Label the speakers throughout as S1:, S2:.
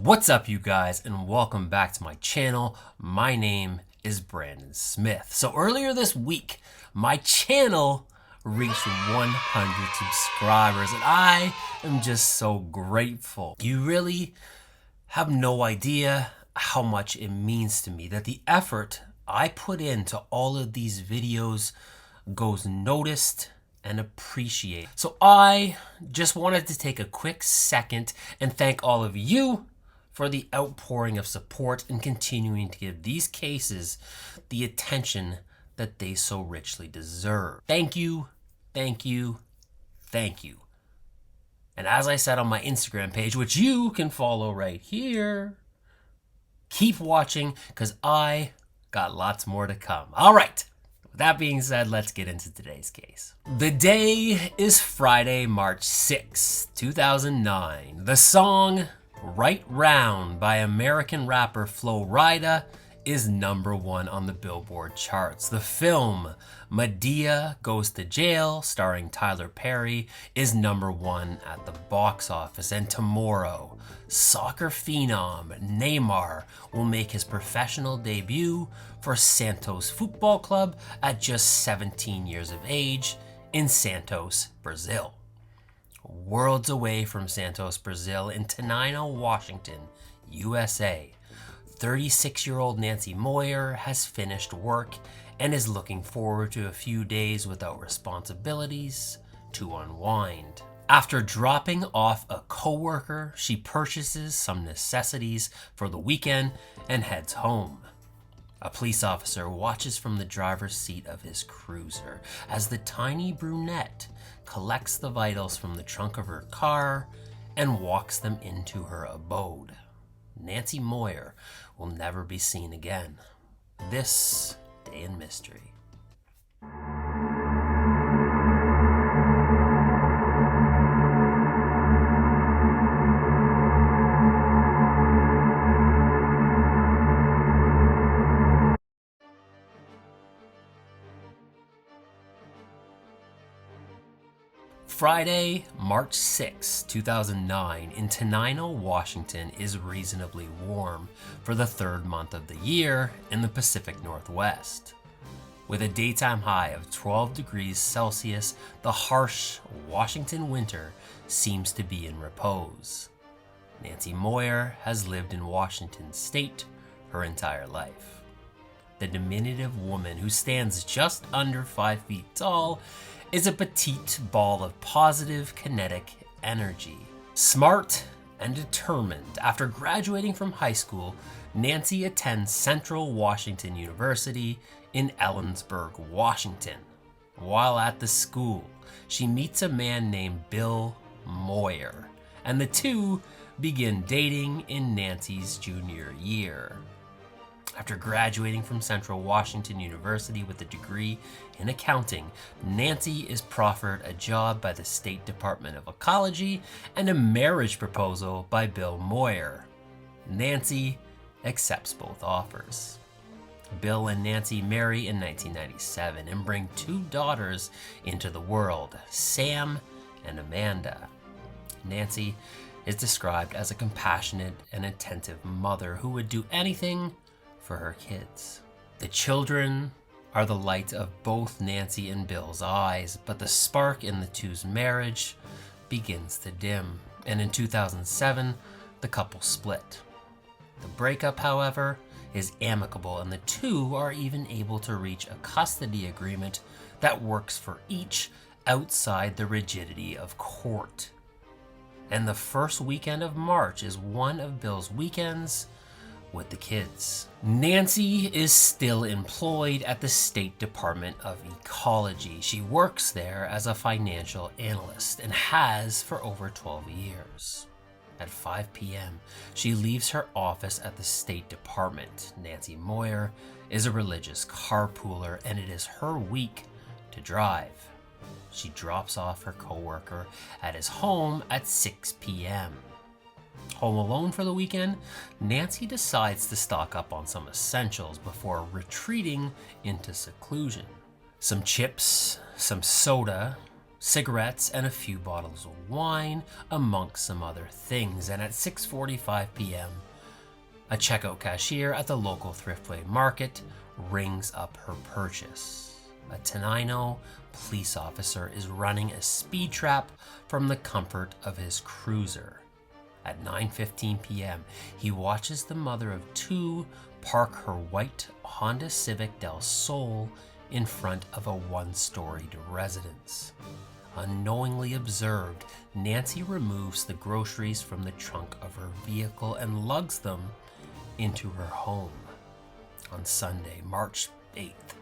S1: What's up, you guys, and welcome back to my channel. My name is Brandon Smith. So earlier this week, my channel reached 100 subscribers, and I am just so grateful. You really have no idea how much it means to me that the effort I put into all of these videos goes noticed and appreciated. So I just wanted to take a quick second and thank all of you for the outpouring of support and continuing to give these cases the attention that they so richly deserve. Thank you, thank you, thank you. And as I said on my Instagram page, which you can follow right here, keep watching because I got lots more to come. All right. With that being said, let's get into today's case. The day is Friday, March 6, 2009. The song Right Round by American rapper Flo Rida is #1 on the Billboard charts. The film Madea Goes to Jail, starring Tyler Perry, is #1 at the box office. And tomorrow, soccer phenom Neymar will make his professional debut for Santos Football Club at just 17 years of age in Santos, Brazil. Worlds away from Santos, Brazil, in Tenino, Washington, USA, 36-year-old Nancy Moyer has finished work and is looking forward to a few days without responsibilities to unwind. After dropping off a coworker, she purchases some necessities for the weekend and heads home. A police officer watches from the driver's seat of his cruiser as the tiny brunette collects the vitals from the trunk of her car and walks them into her abode. Nancy Moyer will never be seen again. This day in mystery. Friday, March 6, 2009, in Tenino, Washington is reasonably warm for the third month of the year in the Pacific Northwest. With a daytime high of 12 degrees Celsius, the harsh Washington winter seems to be in repose. Nancy Moyer has lived in Washington state her entire life. The diminutive woman, who stands just under 5 feet tall, is a petite ball of positive kinetic energy. Smart and determined, after graduating from high school, Nancy attends Central Washington University in Ellensburg, Washington. While at the school, she meets a man named Bill Moyer, and the two begin dating in Nancy's junior year. After graduating from Central Washington University with a degree in accounting, Nancy is proffered a job by the State Department of Ecology and a marriage proposal by Bill Moyer. Nancy accepts both offers. Bill and Nancy marry in 1997 and bring 2 daughters into the world, Sam and Amanda. Nancy is described as a compassionate and attentive mother who would do anything for her kids. The children are the light of both Nancy and Bill's eyes, but the spark in the two's marriage begins to dim, and in 2007, the couple split. The breakup, however, is amicable, and the two are even able to reach a custody agreement that works for each outside the rigidity of court. And the first weekend of March is one of Bill's weekends with the kids. Nancy is still employed at the State Department of Ecology. She works there as a financial analyst and has for over 12 years. At 5 p.m., she leaves her office at the State Department. Nancy Moyer is a religious carpooler, and it is her week to drive. She drops off her coworker at his home at 6 p.m. Home alone for the weekend, Nancy decides to stock up on some essentials before retreating into seclusion. Some chips, some soda, cigarettes, and a few bottles of wine, amongst some other things. And at 6:45 p.m., a checkout cashier at the local Thriftway market rings up her purchase. A Tenino police officer is running a speed trap from the comfort of his cruiser. At 9:15 p.m., he watches the mother of two park her white Honda Civic Del Sol in front of a one-storied residence. Unknowingly observed, Nancy removes the groceries from the trunk of her vehicle and lugs them into her home. On Sunday, March 8th,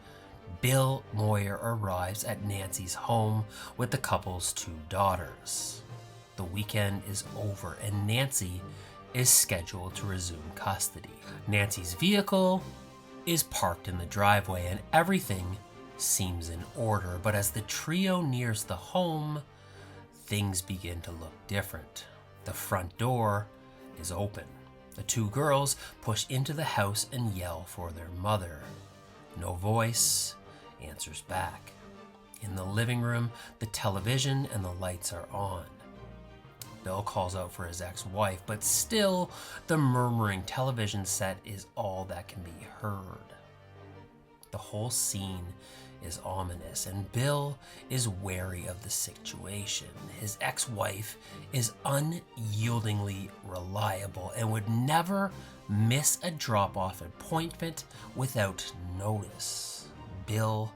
S1: Bill Moyer arrives at Nancy's home with the couple's two daughters. The weekend is over and Nancy is scheduled to resume custody. Nancy's vehicle is parked in the driveway and everything seems in order, but as the trio nears the home, things begin to look different. The front door is open. The two girls push into the house and yell for their mother. No voice answers back. In the living room, the television and the lights are on. Bill calls out for his ex-wife, but still, the murmuring television set is all that can be heard. The whole scene is ominous, and Bill is wary of the situation. His ex-wife is unyieldingly reliable and would never miss a drop-off appointment without notice. Bill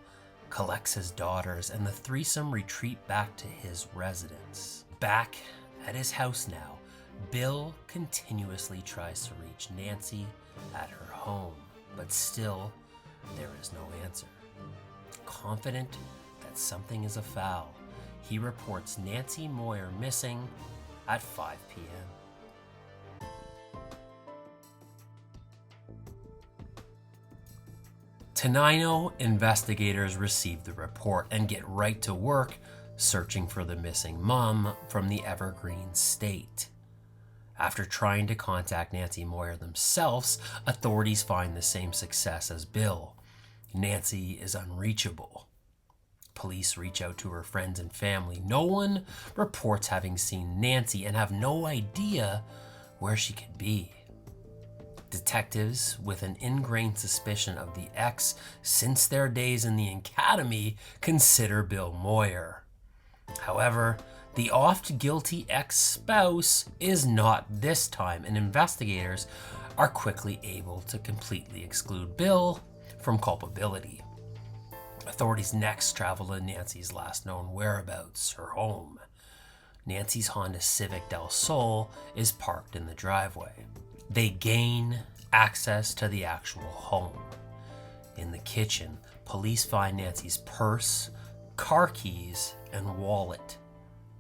S1: collects his daughters, and the threesome retreat back to his residence. Back at his house now, Bill continuously tries to reach Nancy at her home, but still there is no answer. Confident that something is afoul, he reports Nancy Moyer missing at 5 p.m. Tenino investigators receive the report and get right to work searching for the missing mom from the Evergreen state. After trying to contact Nancy Moyer themselves, authorities find the same success as Bill. Nancy is unreachable. Police reach out to her friends and family. No one reports having seen Nancy and have no idea where she could be. Detectives, with an ingrained suspicion of the ex since their days in the academy, consider Bill Moyer. However, the oft-guilty ex-spouse is not this time, and investigators are quickly able to completely exclude Bill from culpability. Authorities next travel to Nancy's last known whereabouts, her home. Nancy's Honda Civic Del Sol is parked in the driveway. They gain access to the actual home. In the kitchen, police find Nancy's purse, car keys, and wallet.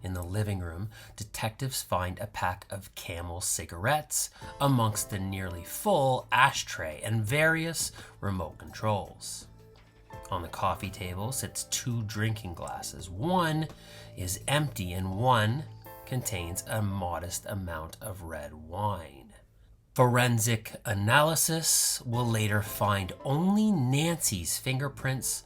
S1: In the living room, detectives find a pack of Camel cigarettes amongst the nearly full ashtray and various remote controls. On the coffee table sits two drinking glasses. One is empty and one contains a modest amount of red wine. Forensic analysis will later find only Nancy's fingerprints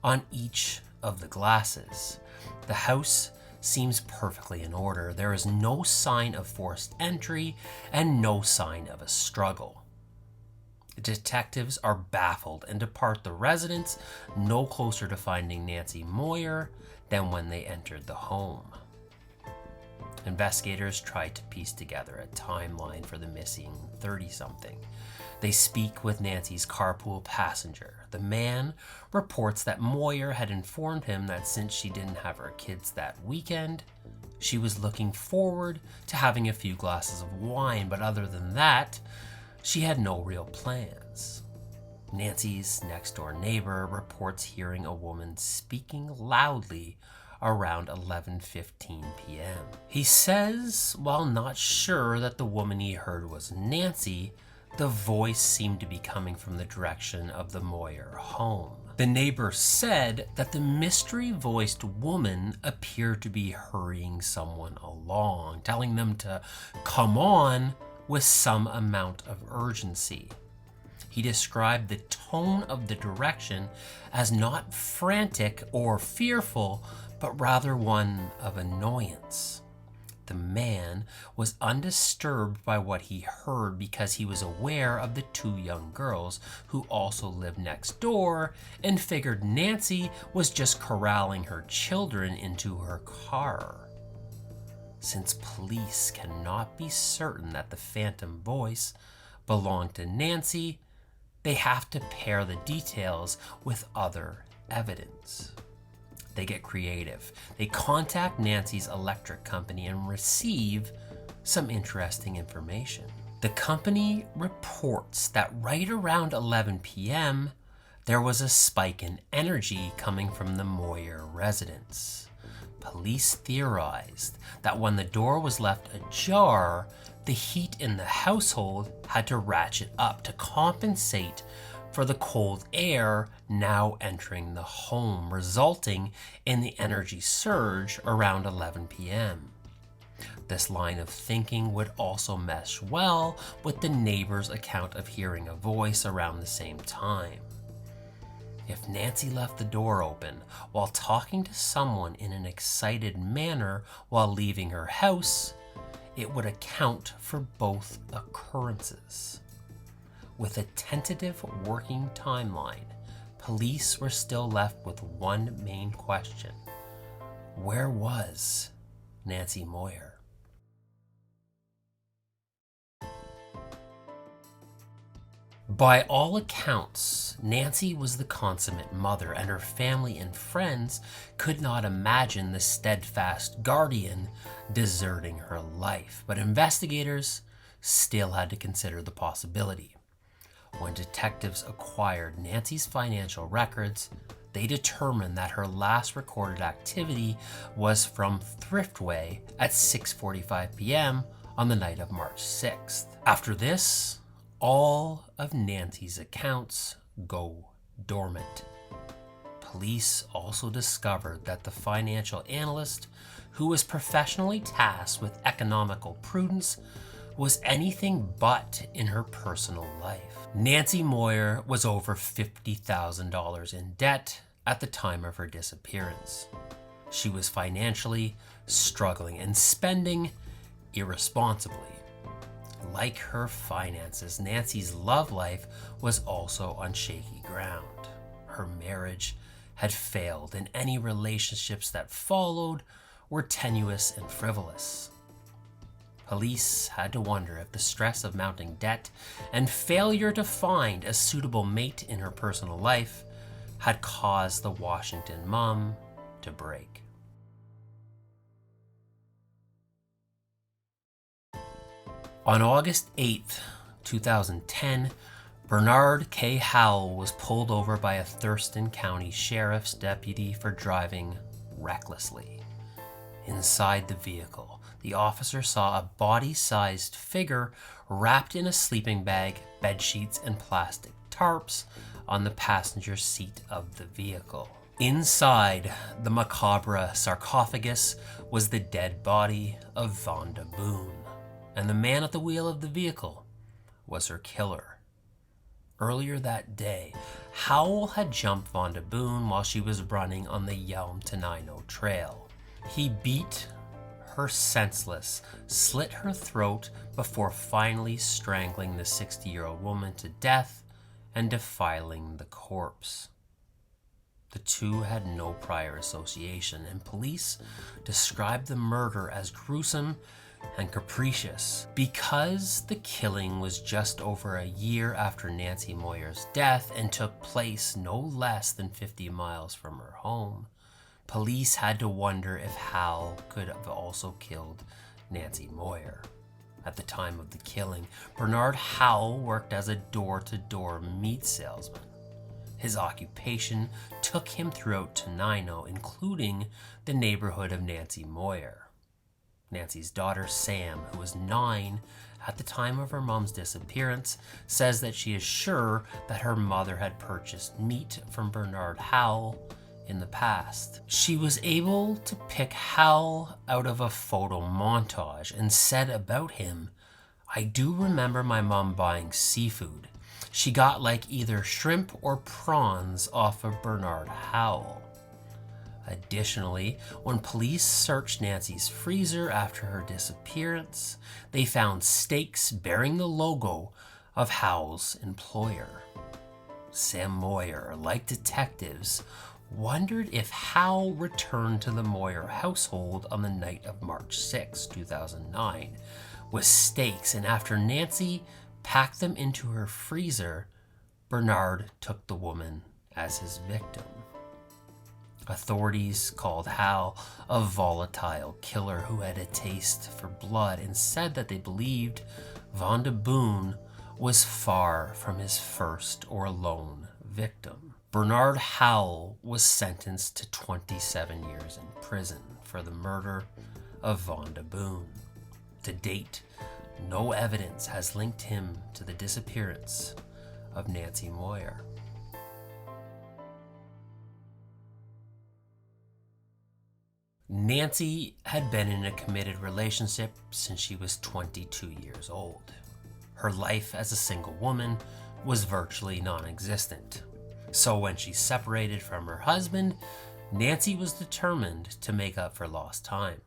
S1: on each of the glasses. The house seems perfectly in order. There is no sign of forced entry and no sign of a struggle. The detectives are baffled and depart the residence, no closer to finding Nancy Moyer than when they entered the home. Investigators try to piece together a timeline for the missing 30-something. They speak with Nancy's carpool passenger. The man reports that Moyer had informed him that since she didn't have her kids that weekend, she was looking forward to having a few glasses of wine, but other than that, she had no real plans. Nancy's next-door neighbor reports hearing a woman speaking loudly around 11:15 p.m. He says, while not sure that the woman he heard was Nancy, the voice seemed to be coming from the direction of the Moyer home. The neighbor said that the mystery-voiced woman appeared to be hurrying someone along, telling them to come on with some amount of urgency. He described the tone of the direction as not frantic or fearful, but rather one of annoyance. The man was undisturbed by what he heard because he was aware of the two young girls who also lived next door and figured Nancy was just corralling her children into her car. Since police cannot be certain that the phantom voice belonged to Nancy, they have to pair the details with other evidence. They get creative. They contact Nancy's electric company and receive some interesting information. The company reports that right around 11 p.m., there was a spike in energy coming from the Moyer residence. Police theorized that when the door was left ajar, the heat in the household had to ratchet up to compensate for the cold air now entering the home, resulting in the energy surge around 11 p.m. This line of thinking would also mesh well with the neighbor's account of hearing a voice around the same time. If Nancy left the door open while talking to someone in an excited manner while leaving her house, it would account for both occurrences. With a tentative working timeline, police were still left with one main question. Where was Nancy Moyer? By all accounts, Nancy was the consummate mother, and her family and friends could not imagine the steadfast guardian deserting her life. But investigators still had to consider the possibility. When detectives acquired Nancy's financial records, they determined that her last recorded activity was from Thriftway at 6:45 p.m. on the night of March 6th. After this, all of Nancy's accounts go dormant. Police also discovered that the financial analyst, who was professionally tasked with economical prudence, was anything but in her personal life. Nancy Moyer was over $50,000 in debt at the time of her disappearance. She was financially struggling and spending irresponsibly. Like her finances, Nancy's love life was also on shaky ground. Her marriage had failed, and any relationships that followed were tenuous and frivolous. Police had to wonder if the stress of mounting debt and failure to find a suitable mate in her personal life had caused the Washington mom to break. On August 8th, 2010, Bernard K. Howell was pulled over by a Thurston County Sheriff's deputy for driving recklessly. Inside the vehicle, the officer saw a body-sized figure wrapped in a sleeping bag, bedsheets, and plastic tarps on the passenger seat of the vehicle. Inside the macabre sarcophagus was the dead body of Vonda Boone, and the man at the wheel of the vehicle was her killer. Earlier that day, Howell had jumped Vonda Boone while she was running on the Yelm Tenino Trail. He beat her senseless, slit her throat before finally strangling the 60-year-old woman to death and defiling the corpse. The two had no prior association, and police described the murder as gruesome and capricious. Because the killing was just over a year after Nancy Moyer's death and took place no less than 50 miles from her home, police had to wonder if Hal could have also killed Nancy Moyer. At the time of the killing, Bernard Howell worked as a door-to-door meat salesman. His occupation took him throughout Tenino, including the neighborhood of Nancy Moyer. Nancy's daughter, Sam, who was 9 at the time of her mom's disappearance, says that she is sure that her mother had purchased meat from Bernard Howell in the past. She was able to pick Howell out of a photo montage and said about him, "I do remember my mom buying seafood. She got like either shrimp or prawns off of Bernard Howell." Additionally, when police searched Nancy's freezer after her disappearance, they found steaks bearing the logo of Hal's employer. Sam Moyer, like detectives, wondered if Hal returned to the Moyer household on the night of March 6, 2009, with steaks, and after Nancy packed them into her freezer, Bernard took the woman as his victim. Authorities called Hal a volatile killer who had a taste for blood and said that they believed Vonda Boone was far from his first or lone victim. Bernard Howell was sentenced to 27 years in prison for the murder of Vonda Boone. To date, no evidence has linked him to the disappearance of Nancy Moyer. Nancy had been in a committed relationship since she was 22 years old. Her life as a single woman was virtually non-existent. So when she separated from her husband, Nancy was determined to make up for lost time.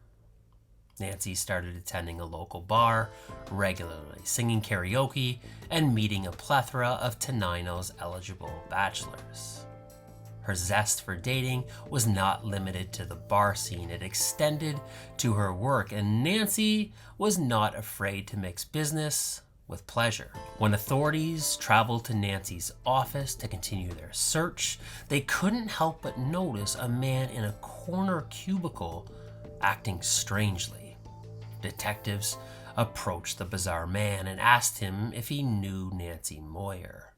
S1: Nancy started attending a local bar regularly, singing karaoke, and meeting a plethora of Tenino's eligible bachelors. Her zest for dating was not limited to the bar scene. It extended to her work, and Nancy was not afraid to mix business with pleasure. When authorities traveled to Nancy's office to continue their search, they couldn't help but notice a man in a corner cubicle acting strangely. Detectives approached the bizarre man and asked him if he knew Nancy Moyer.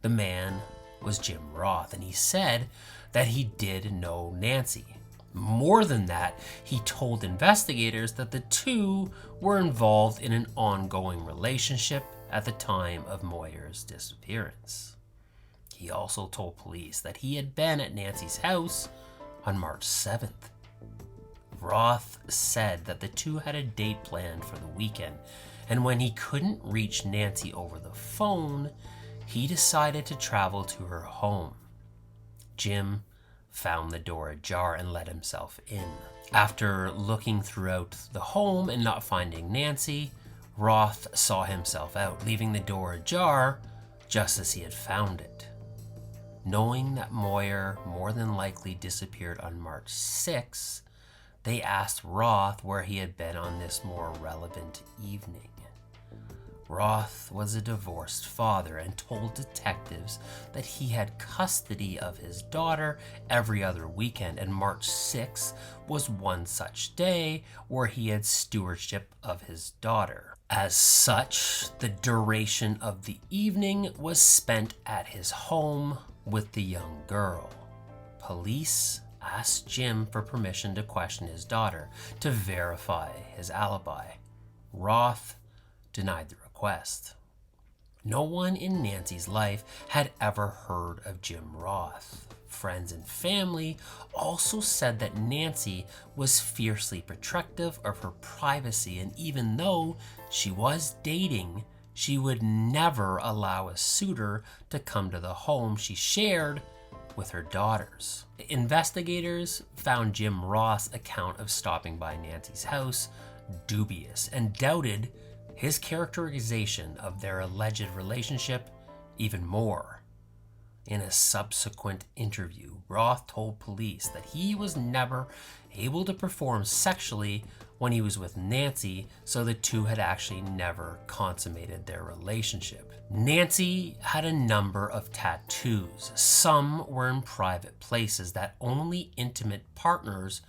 S1: The man was Jim Roth, and he said that he did know Nancy. More than that, he told investigators that the two were involved in an ongoing relationship at the time of Moyer's disappearance. He also told police that he had been at Nancy's house on March 7th. Roth said that the two had a date planned for the weekend, and when he couldn't reach Nancy over the phone, he decided to travel to her home. Jim found the door ajar and let himself in. After looking throughout the home and not finding Nancy, Roth saw himself out, leaving the door ajar just as he had found it. Knowing that Moyer more than likely disappeared on March 6, they asked Roth where he had been on this more relevant evening. Roth was a divorced father and told detectives that he had custody of his daughter every other weekend, and March 6 was one such day where he had stewardship of his daughter. As such, the duration of the evening was spent at his home with the young girl. Police asked Jim for permission to question his daughter to verify his alibi. Roth denied the request. No one in Nancy's life had ever heard of Jim Roth. Friends and family also said that Nancy was fiercely protective of her privacy, and even though she was dating, she would never allow a suitor to come to the home she shared with her daughters. Investigators found Jim Roth's account of stopping by Nancy's house dubious and doubted his characterization of their alleged relationship even more. In a subsequent interview, Roth told police that he was never able to perform sexually when he was with Nancy, so the two had actually never consummated their relationship. Nancy had a number of tattoos. Some were in private places that only intimate partners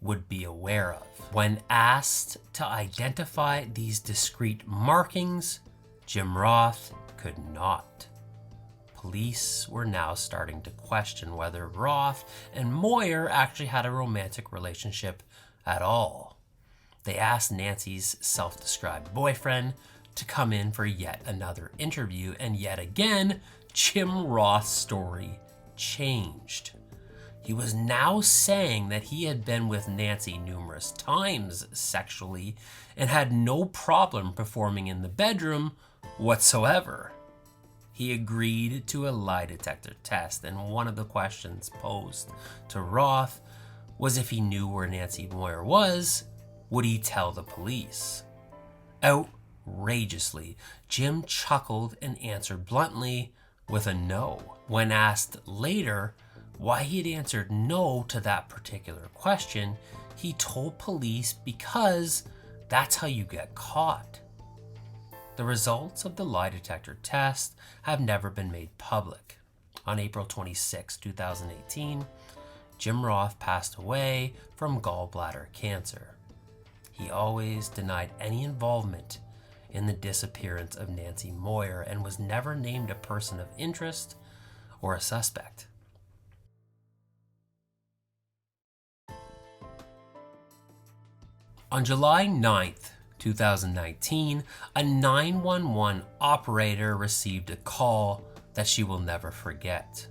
S1: would be aware of. When asked to identify these discrete markings, Jim Roth could not. Police were now starting to question whether Roth and Moyer actually had a romantic relationship at all. They asked Nancy's self-described boyfriend to come in for yet another interview, and yet again, Jim Roth's story changed. He was now saying that he had been with Nancy numerous times sexually and had no problem performing in the bedroom whatsoever. He agreed to a lie detector test, and one of the questions posed to Roth was if he knew where Nancy Moyer was, would he tell the police? Outrageously, Jim chuckled and answered bluntly with a no. When asked later why he had answered no to that particular question, he told police because that's how you get caught. The results of the lie detector test have never been made public. On April 26, 2018, Jim Roth passed away from gallbladder cancer. He always denied any involvement in the disappearance of Nancy Moyer and was never named a person of interest or a suspect. On July 9th, 2019, a 911 operator received a call that she will never forget.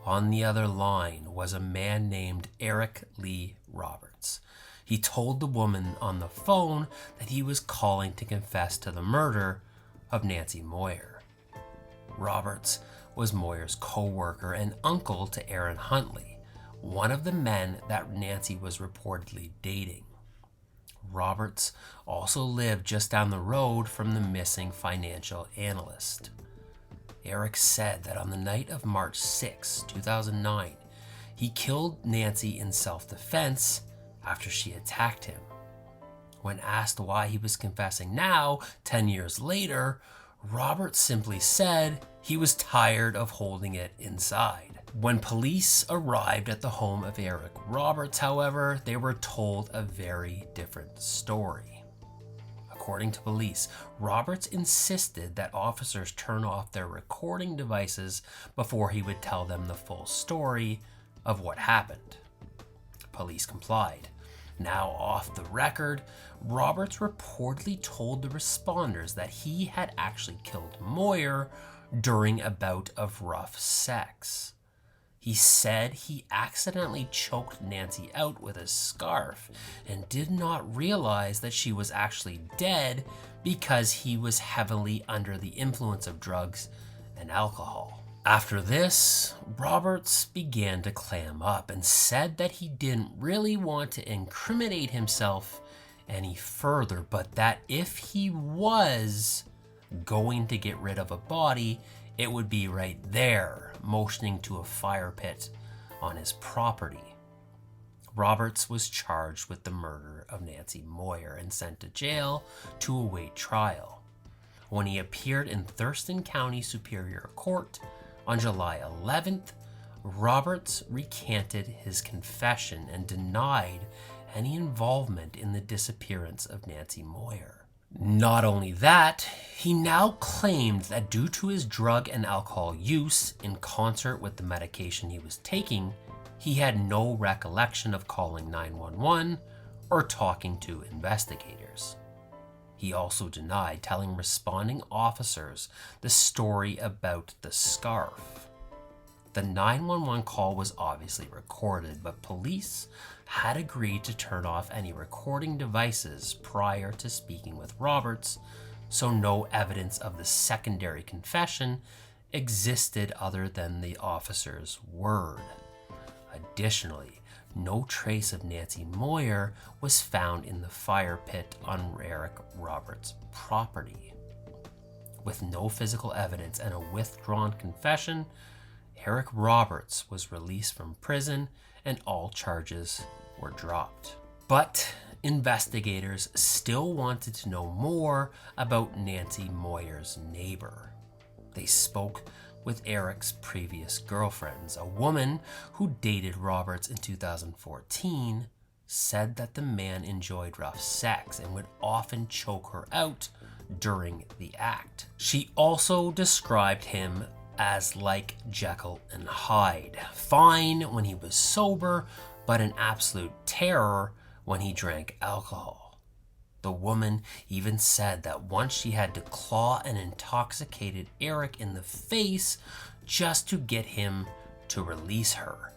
S1: On the other line was a man named Eric Lee Roberts. He told the woman on the phone that he was calling to confess to the murder of Nancy Moyer. Roberts was Moyer's co-worker and uncle to Aaron Huntley, one of the men that Nancy was reportedly dating. Roberts also lived just down the road from the missing financial analyst. Eric said that on the night of March 6, 2009, he killed Nancy in self-defense after she attacked him. When asked why he was confessing now, 10 years later, Roberts simply said he was tired of holding it inside. When police arrived at the home of Eric Roberts, however, they were told a very different story. According to police, Roberts insisted that officers turn off their recording devices before he would tell them the full story of what happened. Police complied. Now off the record, Roberts reportedly told the responders that he had actually killed Moyer during a bout of rough sex. He said he accidentally choked Nancy out with a scarf and did not realize that she was actually dead because he was heavily under the influence of drugs and alcohol. After this, Roberts began to clam up and said that he didn't really want to incriminate himself any further, but that if he was going to get rid of a body, it would be right there, motioning to a fire pit on his property. Roberts was charged with the murder of Nancy Moyer and sent to jail to await trial. When he appeared in Thurston County Superior Court on July 11th, Roberts recanted his confession and denied any involvement in the disappearance of Nancy Moyer. Not only that, he now claimed that due to his drug and alcohol use in concert with the medication he was taking, he had no recollection of calling 911 or talking to investigators. He also denied telling responding officers the story about the scarf. The 911 call was obviously recorded, but police had agreed to turn off any recording devices prior to speaking with Roberts, so no evidence of the secondary confession existed other than the officer's word. Additionally, no trace of Nancy Moyer was found in the fire pit on Eric Roberts' property. With no physical evidence and a withdrawn confession, Eric Roberts was released from prison and all charges were dropped. But investigators still wanted to know more about Nancy Moyer's neighbor. They spoke with Eric's previous girlfriends. A woman who dated Roberts in 2014 said that the man enjoyed rough sex and would often choke her out during the act. She also described him as like Jekyll and Hyde, fine when he was sober, but an absolute terror when he drank alcohol. The woman even said that once she had to claw an intoxicated Eric in the face just to get him to release her.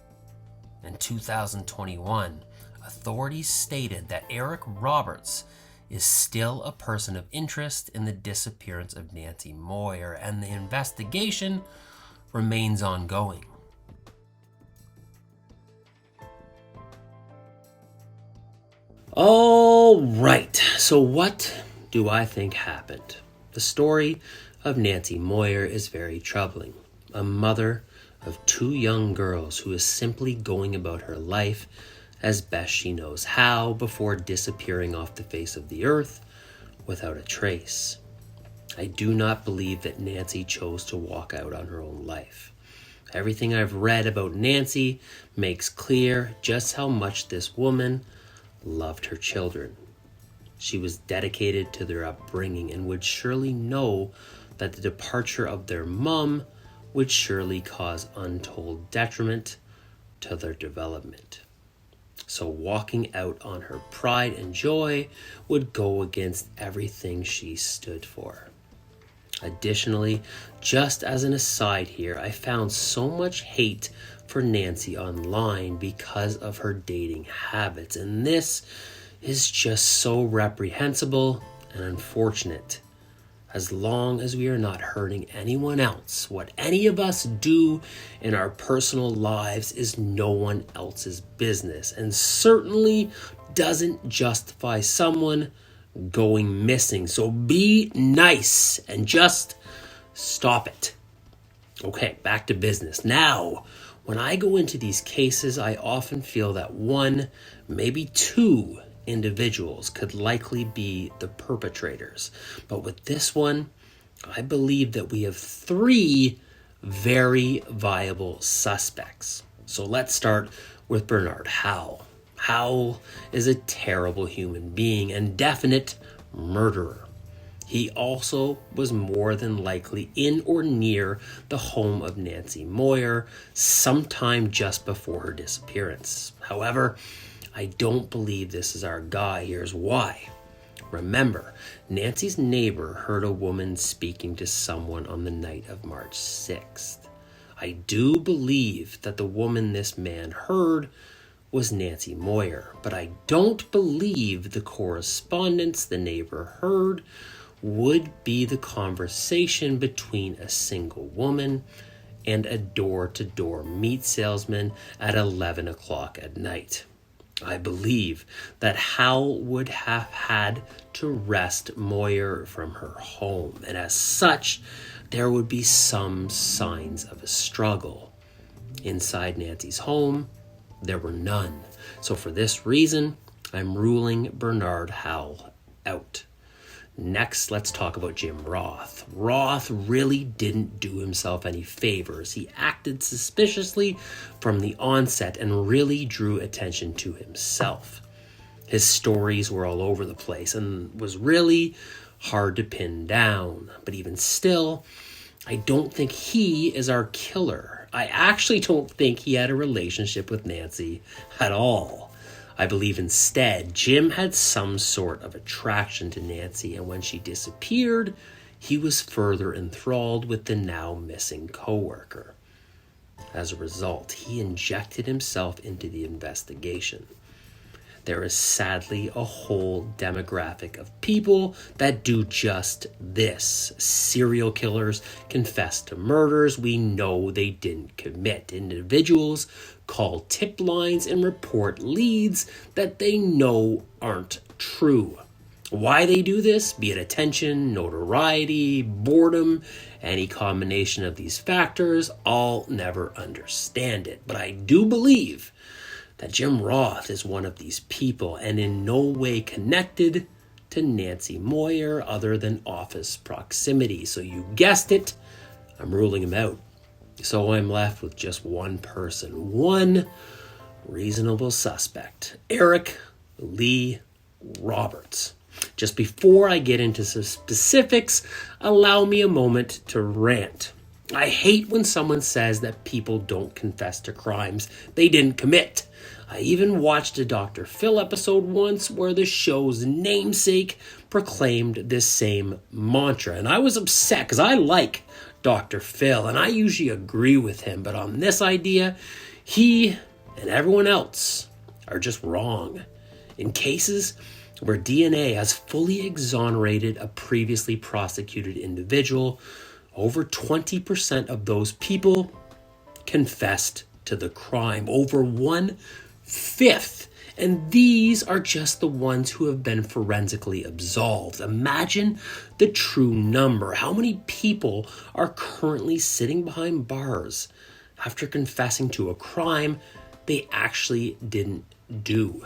S1: In 2021, authorities stated that Eric Roberts is still a person of interest in the disappearance of Nancy Moyer, and the investigation remains ongoing. All right, so what do I think happened? The story of Nancy Moyer is very troubling. A mother of two young girls who is simply going about her life as best she knows how before disappearing off the face of the earth without a trace. I do not believe that Nancy chose to walk out on her own life. Everything I've read about Nancy makes clear just how much this woman loved her children. She was dedicated to their upbringing and would surely know that the departure of their mom would surely cause untold detriment to their development. So walking out on her pride and joy would go against everything she stood for. Additionally, just as an aside here, I found so much hate for Nancy online because of her dating habits, and this is just so reprehensible and unfortunate. As long as we are not hurting anyone else, what any of us do in our personal lives is no one else's business, and certainly doesn't justify someone going missing. So be nice and just stop it. Okay, back to business. Now, when I go into these cases, I often feel that one, maybe two individuals could likely be the perpetrators. But with this one, I believe that we have three very viable suspects. So let's start with Bernard Howell. Howell is a terrible human being and definite murderer. He also was more than likely in or near the home of Nancy Moyer sometime just before her disappearance. However, I don't believe this is our guy. Here's why. Remember, Nancy's neighbor heard a woman speaking to someone on the night of March 6th. I do believe that the woman this man heard was Nancy Moyer, but I don't believe the correspondence the neighbor heard would be the conversation between a single woman and a door-to-door meat salesman at 11 o'clock at night. I believe that Howell would have had to wrest Moyer from her home, and as such, there would be some signs of a struggle. Inside Nancy's home, there were none. So for this reason, I'm ruling Bernard Howell out. Next, let's talk about Jim Roth. Roth really didn't do himself any favors. He acted suspiciously from the onset and really drew attention to himself. His stories were all over the place and was really hard to pin down. But even still, I don't think he is our killer. I actually don't think he had a relationship with Nancy at all. I believe instead Jim had some sort of attraction to Nancy, and when she disappeared, he was further enthralled with the now missing coworker. As a result, he injected himself into the investigation. There is sadly a whole demographic of people that do just this. Serial killers confess to murders we know they didn't commit. Individuals call tip lines and report leads that they know aren't true. Why they do this, be it attention, notoriety, boredom, any combination of these factors, I'll never understand it. But I do believe that Jim Roth is one of these people and in no way connected to Nancy Moyer other than office proximity. So you guessed it, I'm ruling him out. So I'm left with just one person, one reasonable suspect, Eric Lee Roberts. Just before I get into some specifics, allow me a moment to rant. I hate when someone says that people don't confess to crimes they didn't commit. I even watched a Dr. Phil episode once where the show's namesake proclaimed this same mantra. And I was upset because I like Dr. Phil and I usually agree with him. But on this idea, he and everyone else are just wrong. In cases where DNA has fully exonerated a previously prosecuted individual, over 20% of those people confessed to the crime. Over 1/5 And these are just the ones who have been forensically absolved. Imagine the true number. How many people are currently sitting behind bars after confessing to a crime they actually didn't do?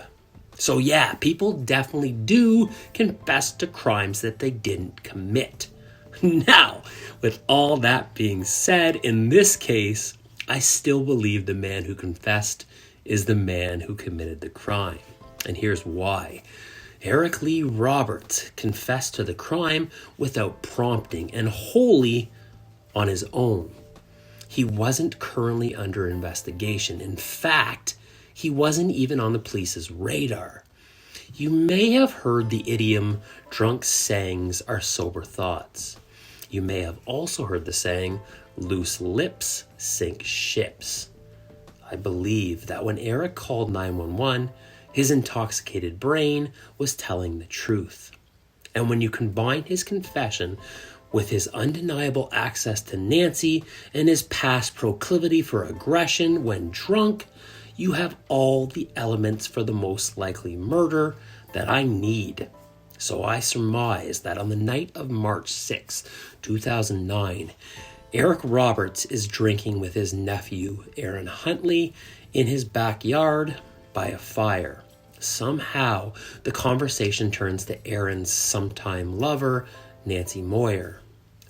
S1: So yeah, people definitely do confess to crimes that they didn't commit. Now, with all that being said, in this case, I still believe the man who confessed is the man who committed the crime. And here's why. Eric Lee Roberts confessed to the crime without prompting and wholly on his own. He wasn't currently under investigation. In fact, he wasn't even on the police's radar. You may have heard the idiom, drunk sayings are sober thoughts. You may have also heard the saying, loose lips sink ships. I believe that when Eric called 911, his intoxicated brain was telling the truth. And when you combine his confession with his undeniable access to Nancy and his past proclivity for aggression when drunk, you have all the elements for the most likely murder that I need. So I surmise that on the night of March 6, 2009, Eric Roberts is drinking with his nephew, Aaron Huntley, in his backyard by a fire. Somehow, the conversation turns to Aaron's sometime lover, Nancy Moyer.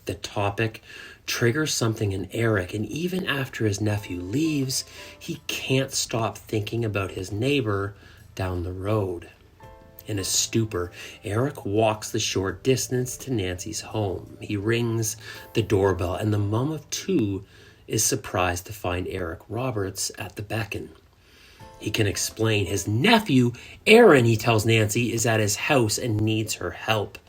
S1: The topic triggers something in Eric, and even after his nephew leaves, he can't stop thinking about his neighbor down the road. In a stupor, Eric walks the short distance to Nancy's home. He rings the doorbell, and the mom of two is surprised to find Eric Roberts at the beckon. He can explain his nephew, Aaron, he tells Nancy, is at his house and needs her help.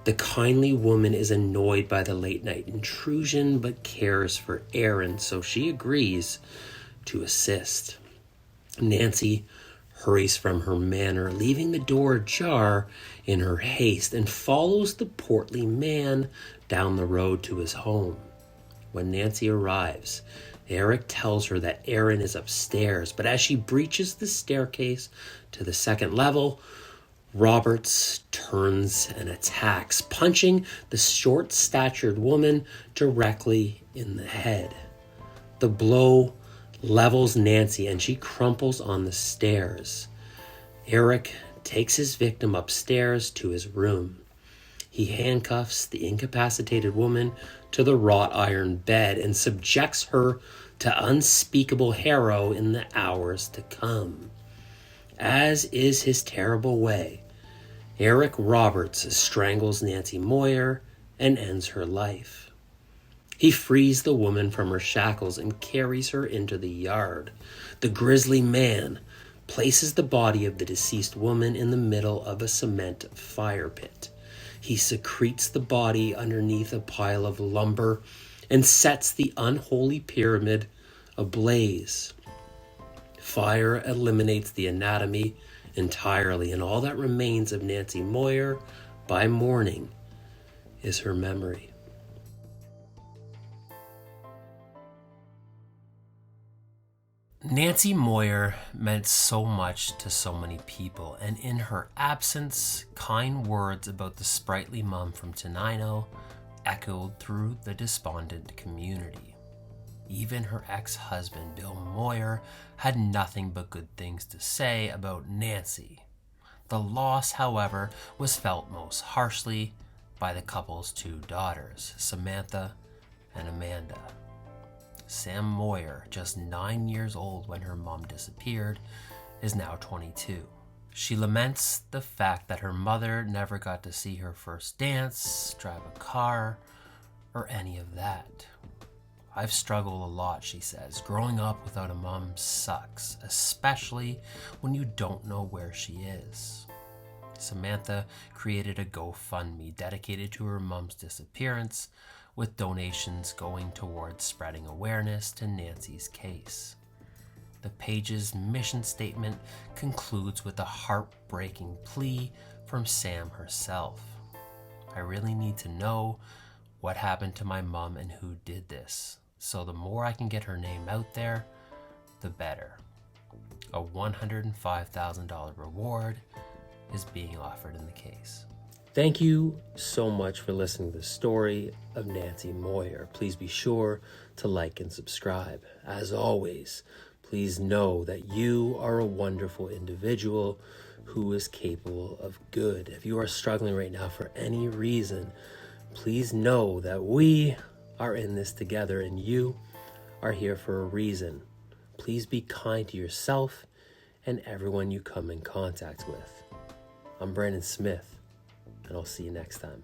S1: The kindly woman is annoyed by the late-night intrusion, but cares for Aaron, so she agrees to assist. Nancy hurries from her manor, leaving the door ajar in her haste, and follows the portly man down the road to his home. When Nancy arrives, Eric tells her that Aaron is upstairs, but as she breaches the staircase to the second level, Roberts turns and attacks, punching the short-statured woman directly in the head. The blow levels Nancy and she crumples on the stairs. Eric takes his victim upstairs to his room. He handcuffs the incapacitated woman to the wrought iron bed and subjects her to unspeakable harrow in the hours to come. As is his terrible way, Eric Roberts strangles Nancy Moyer and ends her life. He frees the woman from her shackles and carries her into the yard. The grisly man places the body of the deceased woman in the middle of a cement fire pit. He secretes the body underneath a pile of lumber and sets the unholy pyramid ablaze. Fire eliminates the anatomy entirely, and all that remains of Nancy Moyer by morning is her memory. Nancy Moyer meant so much to so many people, and in her absence, kind words about the sprightly mum from Tenino echoed through the despondent community. Even her ex-husband, Bill Moyer, had nothing but good things to say about Nancy. The loss, however, was felt most harshly by the couple's two daughters, Samantha and Amanda. Sam Moyer, just 9 years old when her mom disappeared, is now 22. She laments the fact that her mother never got to see her first dance, drive a car, or any of that. I've struggled a lot, she says. Growing up without a mom sucks, especially when you don't know where she is. Samantha created a GoFundMe dedicated to her mom's disappearance, with donations going towards spreading awareness to Nancy's case. The page's mission statement concludes with a heartbreaking plea from Sam herself. I really need to know what happened to my mom and who did this, so the more I can get her name out there, the better. A $105,000 reward is being offered in the case. Thank you so much for listening to the story of Nancy Moyer. Please be sure to like and subscribe. As always, please know that you are a wonderful individual who is capable of good. If you are struggling right now for any reason, please know that we are in this together and you are here for a reason. Please be kind to yourself and everyone you come in contact with. I'm Brandon Smith, and I'll see you next time.